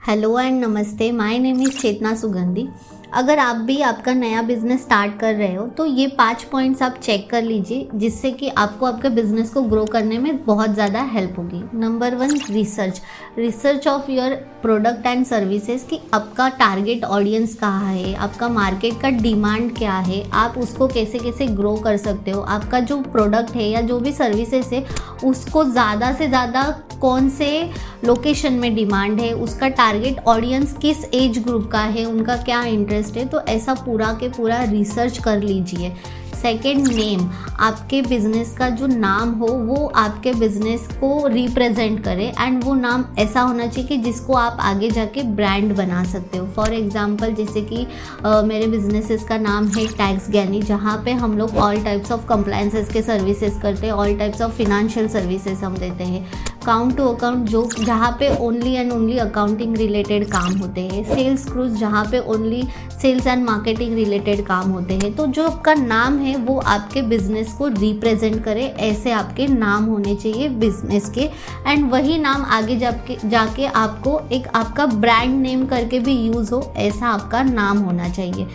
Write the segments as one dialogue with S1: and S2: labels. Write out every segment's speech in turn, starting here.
S1: Hello and नमस्ते, my name is चेतना सुगंधी। अगर आप भी आपका नया बिजनेस स्टार्ट कर रहे हो तो ये 5 पॉइंट्स आप चेक कर लीजिए, जिससे कि आपको आपके बिजनेस को ग्रो करने में बहुत ज़्यादा हेल्प होगी। Number 1, research of your product and services कि आपका टारगेट ऑडियंस कहाँ है, आपका मार्केट का डिमांड क्या है, आप उसको कैसे कैसे ग्रो कर सकते हो। आपका जो प्रोडक्ट है या जो भी सर्विसेज है उसको ज़्यादा से ज़्यादा कौन से लोकेशन में डिमांड है, उसका टारगेट ऑडियंस किस एज ग्रुप का है, उनका क्या इंटरेस्ट है, तो ऐसा पूरा के पूरा रिसर्च कर लीजिए। सेकेंड, नेम, आपके बिजनेस का जो नाम हो वो आपके बिजनेस को रिप्रेजेंट करे एंड वो नाम ऐसा होना चाहिए कि जिसको आप आगे जाके ब्रांड बना सकते हो। फॉर एग्जांपल जैसे कि मेरे बिजनेसेस का नाम है टैक्स ज्ञानी, जहाँ पे हम लोग ऑल टाइप्स ऑफ कंप्लायंसेस के सर्विसेज करते हैं, all types of financial services हम देते हैं। काउंट टू अकाउंट, जो जहाँ पे only and only accounting related काम होते हैं। सेल्स क्रूज, जहाँ पे only sales and marketing related काम होते हैं। तो जो आपका नाम है वो आपके बिजनेस को रिप्रेजेंट करे, ऐसे आपके नाम होने चाहिए बिजनेस के, एंड वही नाम आगे जाके आपको एक आपका ब्रांड नेम करके भी यूज़ हो, ऐसा आपका नाम होना चाहिए।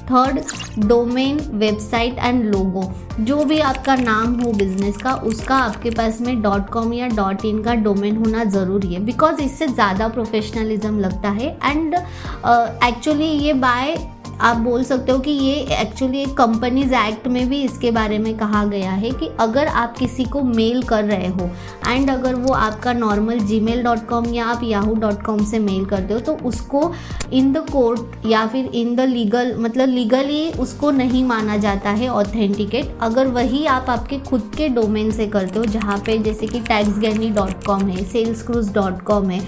S1: Third, domain, website and logo. जो भी आपका नाम हो बिजनेस का, उसका आपके पास में .com या .in का डोमेन होना ज़रूरी है, बिकॉज इससे ज़्यादा प्रोफेशनलिज्म लगता है। एंड एक्चुअली ये बाय आप बोल सकते हो कि ये एक्चुअली एक कंपनीज एक्ट में भी इसके बारे में कहा गया है कि अगर आप किसी को मेल कर रहे हो एंड अगर वो आपका नॉर्मल gmail.com या आप yahoo.com से मेल करते हो तो उसको इन द कोर्ट या फिर इन द लीगल, मतलब लीगली उसको नहीं माना जाता है ऑथेंटिकेट। अगर वही आप आपके खुद के डोमेन से करते हो, जहाँ पे जैसे कि taxgani.com है, salescruise.com है,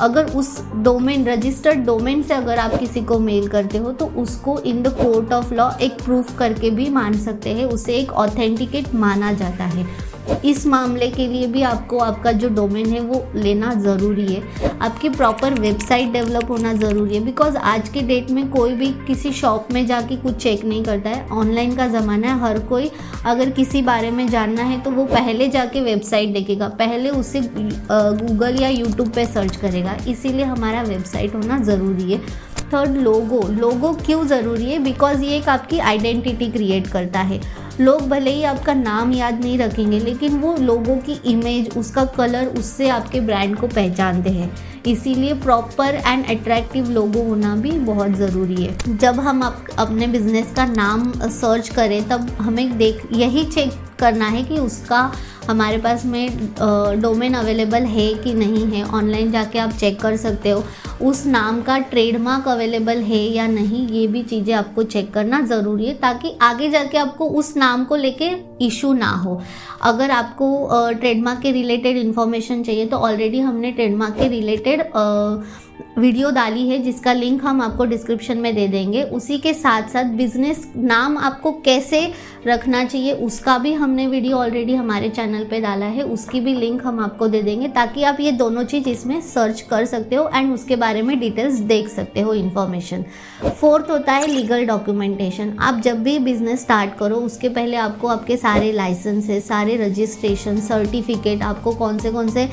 S1: अगर उस डोमेन, रजिस्टर्ड डोमेन से अगर आप किसी को मेल करते हो तो उसको in the court of law एक प्रूफ करके भी मान सकते हैं, उसे एक ऑथेंटिकेट माना जाता है। इस मामले के लिए भी आपको आपका जो डोमेन है वो लेना ज़रूरी है। आपकी प्रॉपर वेबसाइट डेवलप होना ज़रूरी है, बिकॉज आज के डेट में कोई भी किसी शॉप में जाके कुछ चेक नहीं करता है। ऑनलाइन का ज़माना है, हर कोई अगर किसी बारे में जानना है तो वो पहले जाके वेबसाइट देखेगा, पहले उसे गूगल या यूट्यूब पे सर्च करेगा, इसीलिए हमारा वेबसाइट होना ज़रूरी है। थर्ड, लोगो क्यों ज़रूरी है? बिकॉज ये एक आपकी आइडेंटिटी क्रिएट करता है। लोग भले ही आपका नाम याद नहीं रखेंगे, लेकिन वो लोगों की इमेज, उसका कलर, उससे आपके ब्रांड को पहचानते हैं। इसीलिए प्रॉपर एंड अट्रैक्टिव लोगो होना भी बहुत ज़रूरी है। जब हम अपने बिजनेस का नाम सर्च करें तब हमें यही चेक करना है कि उसका हमारे पास में डोमेन अवेलेबल है कि नहीं है। ऑनलाइन जाके आप चेक कर सकते हो उस नाम का ट्रेडमार्क अवेलेबल है या नहीं, ये भी चीज़ें आपको चेक करना ज़रूरी है, ताकि आगे जाके आपको उस नाम को लेके इशू ना हो। अगर आपको ट्रेडमार्क के रिलेटेड इन्फॉर्मेशन चाहिए तो ऑलरेडी हमने ट्रेडमार्क के रिलेटेड वीडियो डाली है, जिसका लिंक हम आपको डिस्क्रिप्शन में दे देंगे। उसी के साथ साथ बिजनेस नाम आपको कैसे रखना चाहिए उसका भी हमने वीडियो ऑलरेडी हमारे चैनल पे डाला है, उसकी भी लिंक हम आपको दे देंगे, ताकि आप ये दोनों चीज़ इसमें सर्च कर सकते हो एंड उसके बारे में डिटेल्स देख सकते हो, इन्फॉर्मेशन। फोर्थ होता है लीगल डॉक्यूमेंटेशन। आप जब भी बिजनेस स्टार्ट करो उसके पहले आपको आपके सारे लाइसेंसेस, सारे रजिस्ट्रेशन, सर्टिफिकेट, आपको कौन से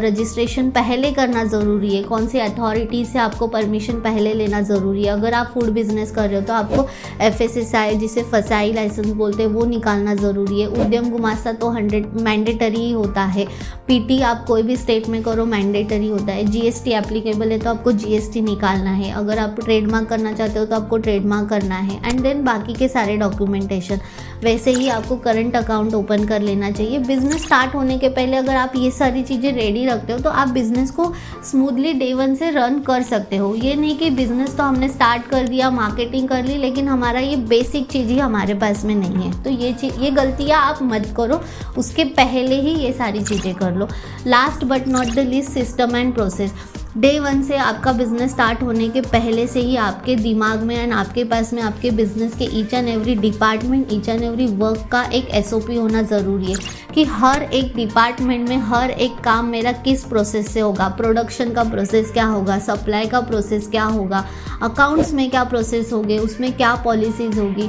S1: रजिस्ट्रेशन पहले करना ज़रूरी है, कौन से अथॉरिटी से आपको परमिशन पहले लेना ज़रूरी है। अगर आप फूड बिजनेस कर रहे हो तो आपको FSSAI, जिसे फसाई लाइसेंस बोलते हैं, वो निकालना ज़रूरी है। उद्यम गुमास्ता तो 100 मैंडेटरी ही होता है। PT आप कोई भी स्टेट में करो मैंडेटरी होता है। GST एप्लीकेबल है तो आपको GST निकालना है। अगर आप ट्रेडमार्क करना चाहते हो तो आपको ट्रेडमार्क करना है, एंड देन बाकी के सारे डॉक्यूमेंटेशन। वैसे ही आपको करंट अकाउंट ओपन कर लेना चाहिए। बिजनेस स्टार्ट होने के पहले अगर आप ये सारी चीज़ें रेडी रखते हो तो आप बिजनेस को स्मूथली डे 1 से रन कर सकते हो। ये नहीं कि बिजनेस तो हमने स्टार्ट कर दिया, मार्केटिंग कर ली, लेकिन हमारा ये बेसिक चीज़ ही हमारे पास में नहीं है। तो ये गलतियाँ आप मत करो, उसके पहले ही ये सारी चीज़ें कर लो। Last but not the least, system and process. Day 1 से आपका बिजनेस स्टार्ट होने के पहले से ही आपके दिमाग में एंड आपके पास में आपके बिजनेस के each and every department, each and every work का एक SOP होना ज़रूरी है कि हर एक डिपार्टमेंट में हर एक काम मेरा किस प्रोसेस से होगा। प्रोडक्शन का प्रोसेस क्या होगा, सप्लाई का प्रोसेस क्या होगा, अकाउंट्स में क्या प्रोसेस होंगे, उसमें क्या पॉलिसीज़ होगी,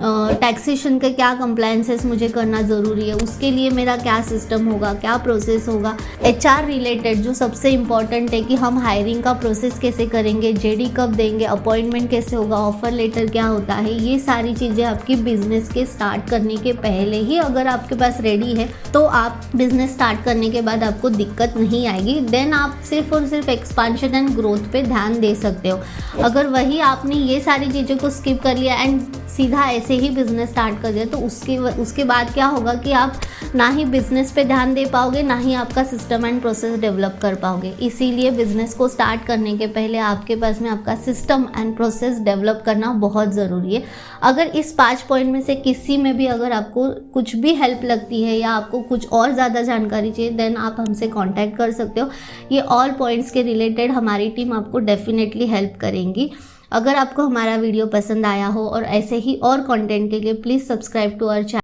S1: टैक्सेशन का क्या कंप्लायंसेस मुझे करना ज़रूरी है, उसके लिए मेरा क्या सिस्टम होगा, क्या प्रोसेस होगा, HR रिलेटेड जो सबसे इम्पॉर्टेंट है कि हम हायरिंग का प्रोसेस कैसे करेंगे, JD कब देंगे, अपॉइंटमेंट कैसे होगा, ऑफर लेटर क्या होता है, ये सारी चीज़ें आपकी बिजनेस के स्टार्ट करने के पहले ही अगर आपके पास रेडी है तो आप बिजनेस स्टार्ट करने के बाद आपको दिक्कत नहीं आएगी। देन आप सिर्फ और सिर्फ एक्सपांशन एंड ग्रोथ पे ध्यान दे सकते हो। अगर वही आपने ये सारी चीज़ों को स्किप कर लिया एंड सीधा ऐसे ही बिजनेस स्टार्ट कर दिया तो उसके बाद क्या होगा कि आप ना ही बिजनेस पे ध्यान दे पाओगे, ना ही आपका सिस्टम एंड प्रोसेस डेवलप कर पाओगे। इसीलिए बिजनेस को स्टार्ट करने के पहले आपके पास में आपका सिस्टम एंड प्रोसेस डेवलप करना बहुत ज़रूरी है। अगर इस 5 पॉइंट में से किसी में भी अगर आपको कुछ भी हेल्प लगती है या आपको कुछ और ज़्यादा जानकारी चाहिए देन आप हमसे कॉन्टैक्ट कर सकते हो। ये ऑल पॉइंट्स के रिलेटेड हमारी टीम आपको डेफिनेटली हेल्प करेंगी। अगर आपको हमारा वीडियो पसंद आया हो और ऐसे ही और कंटेंट के लिए please subscribe to our channel.